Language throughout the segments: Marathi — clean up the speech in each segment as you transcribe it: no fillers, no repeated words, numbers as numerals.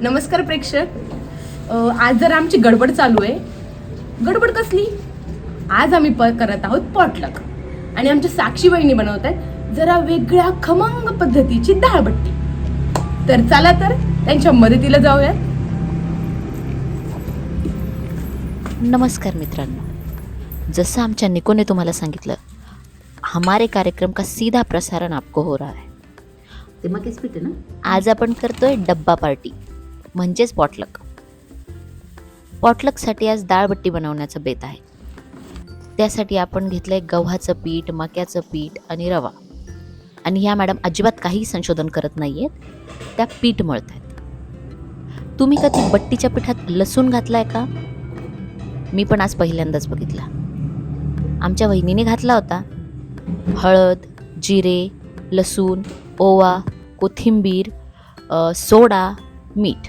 नमस्कार प्रेक्षक. आज जरा आमची गडबड चालू आहे. गडबड कसली? आज आम्ही करत आहोत पॉटलक आणि आमच्या साक्षी वहिनी बनवत आहेत जरा वेगळ्या खमंग पद्धतीची डाळबट्टी. तर चला तर त्यांच्या मदतीला जाऊया. नमस्कार मित्रांनो, जसं आमच्या निकोने तुम्हाला सांगितलं, हमारे कार्यक्रम का सीधा प्रसारण आपको हो रहा है. ते मग पीठ आहे ना. आज आपण करतोय डब्बा पार्टी म्हणजेच पॉटलक. पॉटलकसाठी आज डाळबट्टी बनवण्याचं बेत आहे. त्यासाठी आपण घेतलंय गव्हाचं पीठ, मक्याचं पीठ आणि रवा. आणि ह्या मॅडम अजिबात काही संशोधन करत नाही आहेत, त्या पीठ मळत आहेत. तुम्ही कधी बट्टीच्या पिठात लसूण घातलाय का? मी पण आज पहिल्यांदाच बघितला. आमच्या वहिनीने घातला होता. हळद, जिरे, लसूण, ओवा, कोथिंबीर, सोडा, मीठ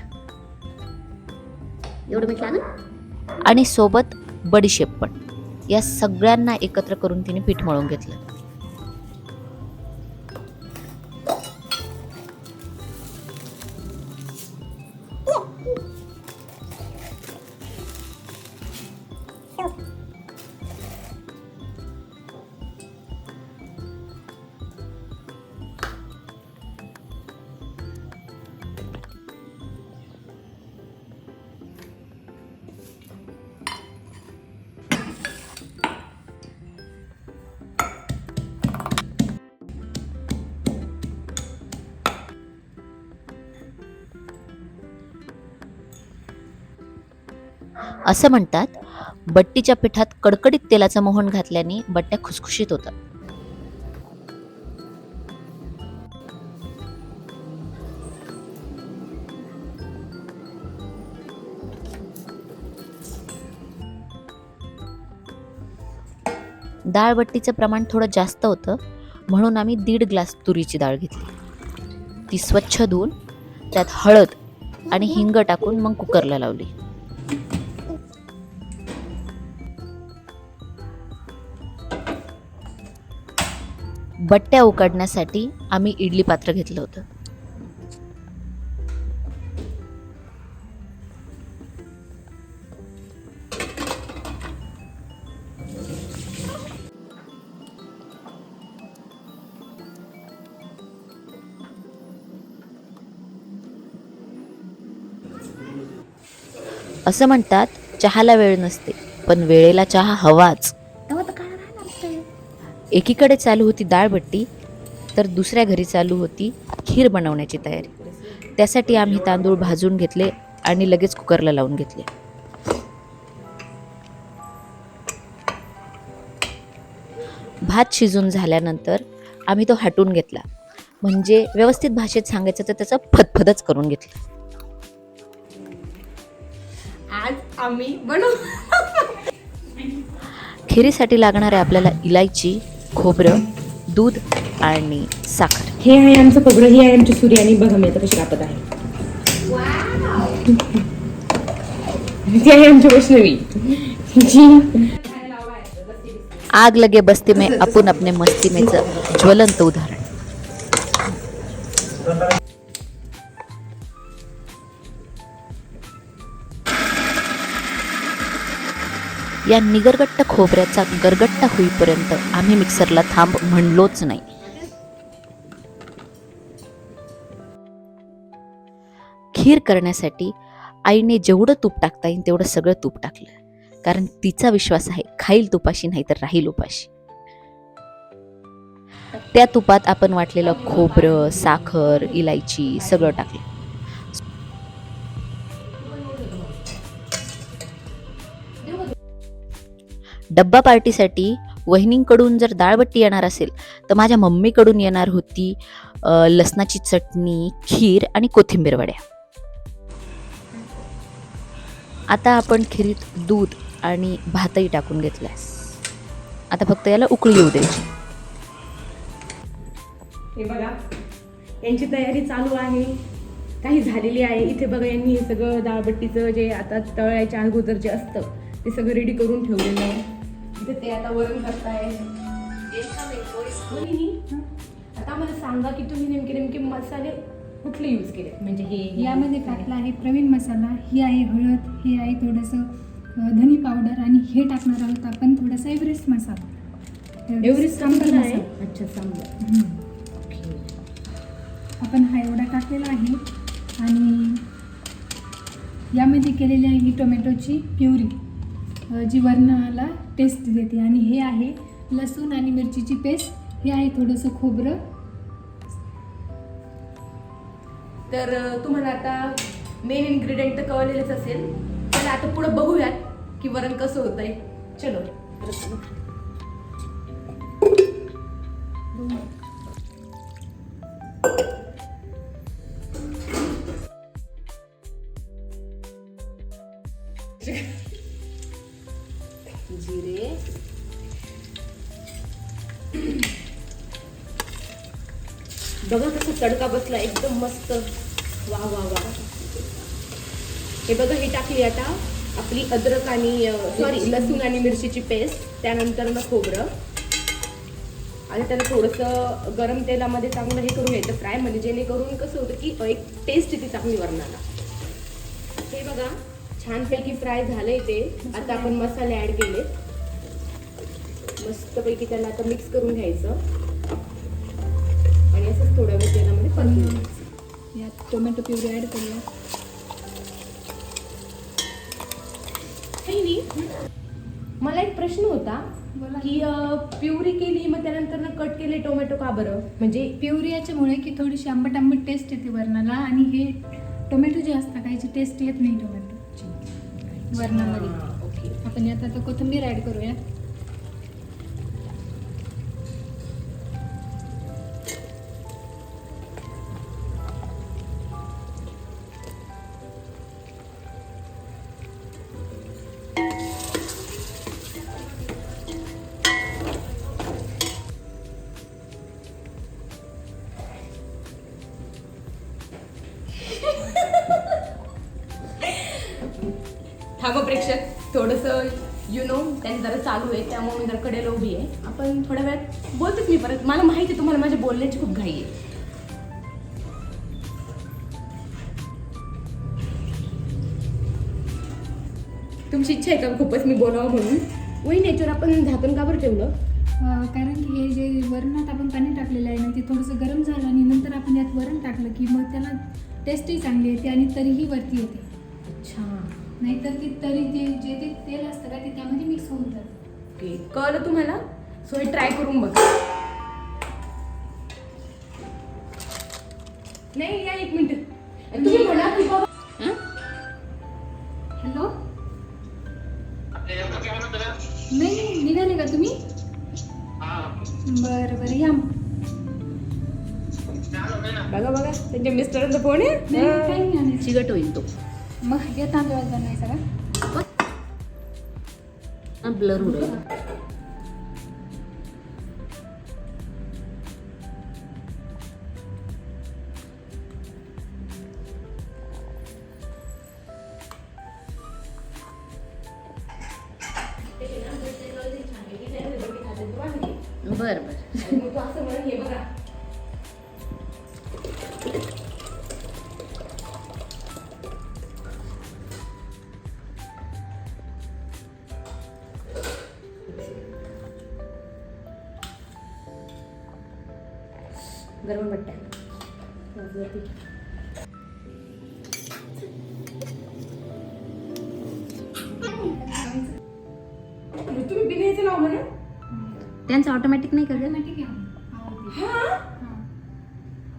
एवढं मीठ लागेल आणि सोबत बडीशेप पण. या सगळ्यांना एकत्र करून तिने पीठ मळून घेतलं. असं म्हणतात, बट्टीच्या पिठात कडकडीत तेलाचं मोहन घातल्याने बट्ट्या खुसखुशीत होतात. डाळ बट्टीचं प्रमाण थोडं जास्त होतं, म्हणून आम्ही 1.5 ग्लास तुरीची डाळ घेतली. ती स्वच्छ धुवून त्यात हळद आणि हिंग टाकून मग कुकरला लावली. बट्ट्या उकडण्यासाठी आम्ही इडली पात्र घेतलं होतं. असं म्हणतात, चहाला वेळ नसते, पण वेळेला चहा हवाच. एकीकडे चालू होती डाळबट्टी, तर दुसऱ्या घरी चालू होती खीर बनवण्याची तयारी. त्यासाठी आम्ही तांदूळ भाजून घेतले आणि लगेच कुकरला लावून घेतले. भात शिजून झाल्यानंतर आम्ही तो हटून घेतला. म्हणजे व्यवस्थित भाषेत सांगायचं तर त्याचा फदफदच करून घेतला. आज आम्ही बनवू खिरीसाठी लागणारे आपल्याला इलायची, खोबरं, दूध आणि साखर. हे आहे आमचं खोबरं, ही आहे आमची सुरी आणि बघा मी आता कशी कापत आहे. ती आहे आमची वैष्णवी जी आग लगे बस्ती में अपन अपने मस्ती में ज्वलंत उदाहरण. या निगरगट्ट खोबऱ्याचा गरगट्टा होईपर्यंत आम्ही मिक्सरला थांब म्हणलोच नाही. खीर करण्यासाठी आईने जेवढं तूप टाकता येईल तेवढं सगळं तूप टाकलं. कारण तिचा विश्वास आहे, खाईल तुपाशी नाही तर राहील उपाशी. त्या तुपात आपण वाटलेलं खोबरं, साखर, इलायची सगळं टाकलं. डब्बा पार्टीसाठी वहिनींकडून जर डाळबट्टी येणार असेल तर माझ्या मम्मीकडून येणार होती लसणाची चटणी, खीर आणि कोथिंबीर वड्या. आता आपण खीरीत दूध आणि भातही टाकून घेतलाय. आता फक्त याला उकळी येऊ द्यायची. हे बघा, यांची तयारी चालू आहे, काही झालेली आहे. इथे बघा, यांनी हे सगळं डाळबट्टीचं जे आता तळायच्या अगोदर जे असतं ते सगळं रेडी करून ठेवलेलं आहे. इथे ते आता वरण करताय. आता आम्हाला सांगा की तुम्ही नेमके मसाले कुठले यूज केले म्हणजे हे यामध्ये टाकला आहे प्रवीण मसाला, ही आहे हळद, हे आहे थोडंसं धनी पावडर आणि हे टाकणार आहोत आपण थोडासा एव्हरेस्ट मसाला. एव्हरेस्ट सांबर आहे. मसाला. अच्छा सांबर. हम्म. ओके. आपण हा एवढा टाकलेला आहे आणि यामध्ये केलेली आहे ही टोमॅटोची प्युरी जी वरणाला टेस्ट देते. आणि हे आहे लसूण आणि मिरचीची पेस्ट, हे आहे थोडंसं खोबरं. तर तुम्हाला आता मेन इन्ग्रेडियंट तर कळलेलंच असेल. चला आता पुढे बघूयात की वरण कसं होतंय. चलो. जिरे, बघा कसा तडका बसला एकदम मस्त. वा वा वा. हे बघा हे टाकली आता आपली अद्रक आणि सॉरी लसूण आणि मिरचीची पेस्ट, त्यानंतर ना खोबरं आणि त्याला थोडंसं गरम तेलामध्ये चांगलं हे करून घ्यायचं फ्राय, म्हणजे जेणेकरून कसं होतं की एक टेस्ट येते चांगली वरणाला. हे बघा छानपैकी फ्राय झालंय ते. आता आपण मसाले ऍड केले, मस्तपैकी त्याला आता मिक्स करून घ्यायचं आणि असंच थोड्या वेळ तेलामध्ये परतून घ्यायचं. यात टोमॅटो प्युरी ॲड करूया. मला एक प्रश्न होता बोला. की प्युरी केली मग त्यानंतर कट केले टोमॅटो का बरं? म्हणजे प्युरी याच्यामुळे की थोडीशी आंबट आंबट टेस्ट येते वरणाला आणि हे टोमॅटो जे असतात काहीची टेस्ट येत नाही टोमॅटोची वरणामध्ये. ओके. आपण यात आता कोथिंबीर ॲड करूया. थांबा प्रेक्षक, थोडंसं त्यांनी जरा चालू आहे त्यामुळे मी जरा कडेला उभी आहे. आपण थोड्या वेळात बोलतेच मी परत. मला माहिती आहे तुम्हाला माझ्या बोलण्याची खूप घाई आहे. तुमची इच्छा आहे का खूपच मी बोलावं म्हणून? वही याच्यावर आपण झाकण का बरं ठेवलं? कारण की हे जे वरणात आपण पाणी टाकलेलं आहे ना ते थोडंसं गरम झालं आणि नंतर आपण यात वरण टाकलं की मग त्याला टेस्टही चांगली येते आणि तरीही वरती येते. अच्छा. नाहीतर ती तरी जे ते तेल असतं का ते त्यामध्ये मिक्स होऊन जातं. ओके, कळलं तुम्हाला? सो हे ट्राय करून बघा. नाही या एक मिनिट. तुम्ही म्हणा की बाबा हॅलो, नाही निघाले का तुम्ही? बरं बरं या. बघा बघा त्यांच्या मिस्टरांचा फोन आहे. नाही काही नाही आणायचं. चिकट होईल तो. मग या तांदळात बनवायचा का? ब्लर होईल. बर बर. मग तू असं म्हण, हे बघा गरम बट्ट्या तुम्ही बिघायचं लाव म्हणा. त्यांचं ऑटोमॅटिक नाही करत. ऑटोमॅटिक आहे. हा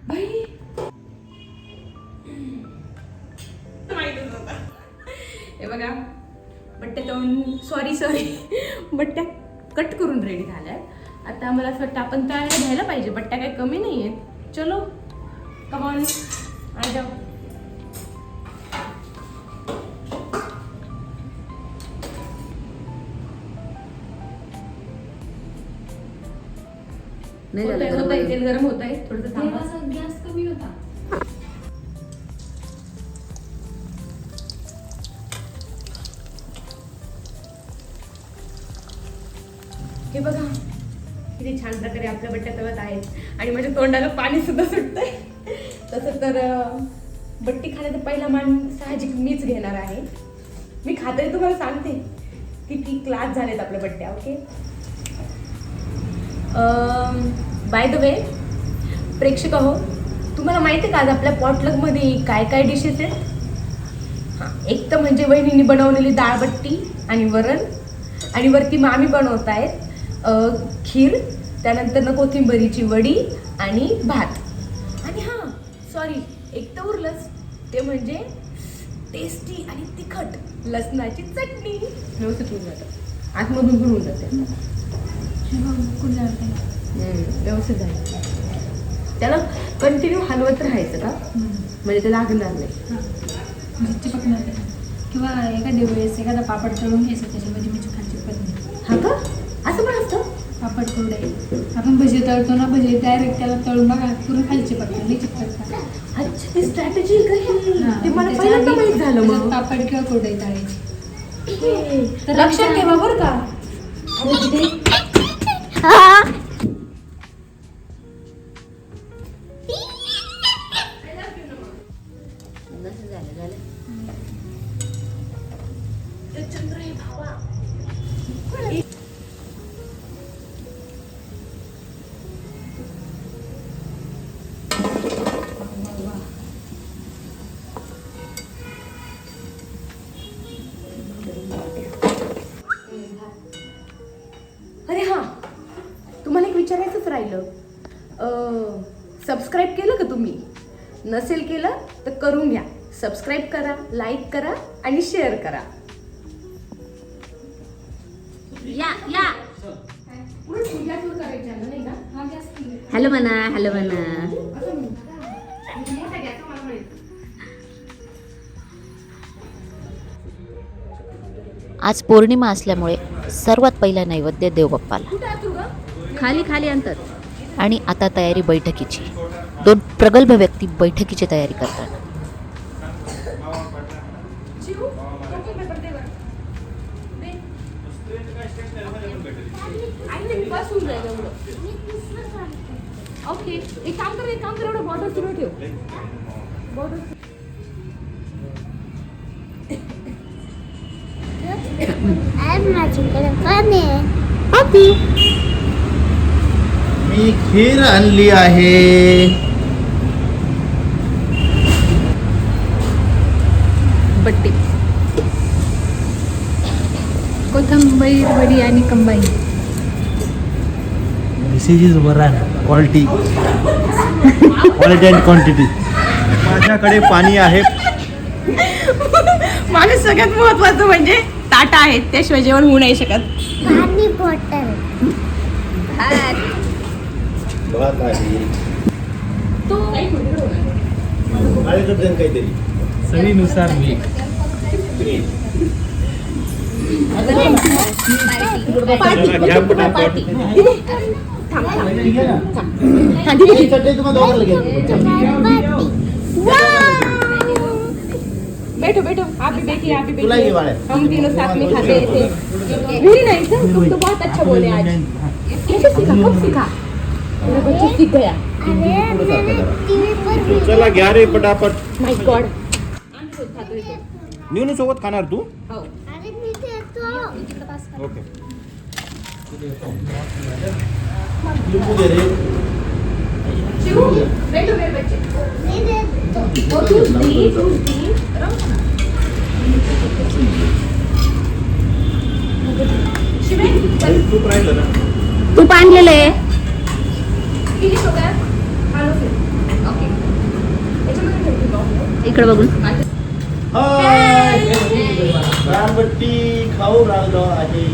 बाई माहितच होता. हे बघा बट्ट्या तळून सॉरी बट्ट्या कट करून रेडी झाल्यात. आता मला असं वाटतं आपण त्या घ्यायला पाहिजे. बट्ट्या काही कमी नाही आहेत. चलो कमॉन आ जाओ. नाही होतंय, झालं होतंय, गरम. तेल गरम होत आहे. थोडंसं थांबा. तेलाचा गॅस कमी होता. हे बघा किती छान प्रकारे आपल्या बट्ट्या तळत आहेत आणि माझ्या तोंडाला पाणी सुद्धा सुटतंय. तसं तर बट्टी खाण्याचा पहिला मान साहजिक मीच घेणार आहे. मी खात्री तुम्हाला सांगते किती क्लास झालेत आपल्या बट्ट्या. ओके, बाय द वे प्रेक्षक हो, तुम्हाला माहिती आहे का आज आपल्या पॉटलकमध्ये काय काय डिशेस आहेत? हां, एक तर म्हणजे वहिनीने बनवलेली डाळबट्टी आणि वरण, आणि वरती मामी बनवत आहेत खीर, त्यानंतर ना कोथिंबीरीची वडी आणि भात, आणि हां सॉरी एक तर उरलंच ते म्हणजे टेस्टी आणि तिखट लसणाची चटणी. व्यवस्थित होऊन जातं, आतमधून पण होऊन जाते. व्यवस्थित झालं. त्याला कंटिन्यू हलवत राहायचं का, म्हणजे ते लागणार नाही, चिपकणार नाही. किंवा एखाद्या वेळेस एखादा पापड तळून घ्यायचा त्याच्यामध्ये म्हणजे खाली चिपकत नाही. हा का? असं पण असतं? पापड कुरडई आपण भजी तळतो ना, भजी डायरेक्ट त्याला तळून बघा पूर्ण खाली चिपकतं, नाही चिपकत. अच्छा, ती स्ट्रॅटेजी ते मला पहिल्यांदा माहित झालं. मग पापड किंवा कुरडई तळायची. तर लक्षात ठेवा बरं का. अरे तिथे अरे हां, तुम्हाला एक विचारायचंच राहिलं. सबस्क्राईब केलं का तुम्ही? नसेल केलं तर करून घ्या. सबस्क्राईब करा, लाईक करा आणि शेअर करा. हॅलो म्हणा, हॅलो म्हणा. आज पौर्णिमा असल्यामुळे सर्वात पहिला नैवेद्य देवबाप्पाला, खाली खाली अंतर. आणि आता तयारी बैठकीची. 2 प्रगल्भ व्यक्ती बैठकीची तयारी करतात. ओके, एक काम कर एवढं बॉर्डर सुरू ठेव. मी खीर आणली आहे. बट्टी, कोथिंबीर वडी आणि कंबाई. दिस इज वरण. Quality and quantity. माझ्याकडे पाणी आहे. माझं सगळ्यात महत्वाचं म्हणजे ताटा आहेत, त्याशिवाय जेवण होऊ नाही शकत. भात आहे. काहीतरी चवीनुसार मीठ. बैठो बैठो, आप भी बैठिए, आप भी तुला ये वाला बैठिए. है. हम तीनों साथ में खाते थे. वेरी नाइस, तुम तो बहुत अच्छा बोले आज. कैसे सीखा, कब सीखा? मेरा बच्चा सीख गया. चला घ्या रे पटापट. माय गॉड. खातोय तो. न्यूनू सोबत खाणार तू? हो. ओके. लिंबू दे रे. शिवू, बैठो मेरे बच्चे. वो जूस दी. शिवे, चल. तूप राहिलं ना. तूप आणलेलं आहे. फिनिश हो गया. खा लो फिर. ओके. याच्यामध्ये ठेवते बॉक्स. इकडे बघून. रामबट्टी खाऊ राहिलो आहे.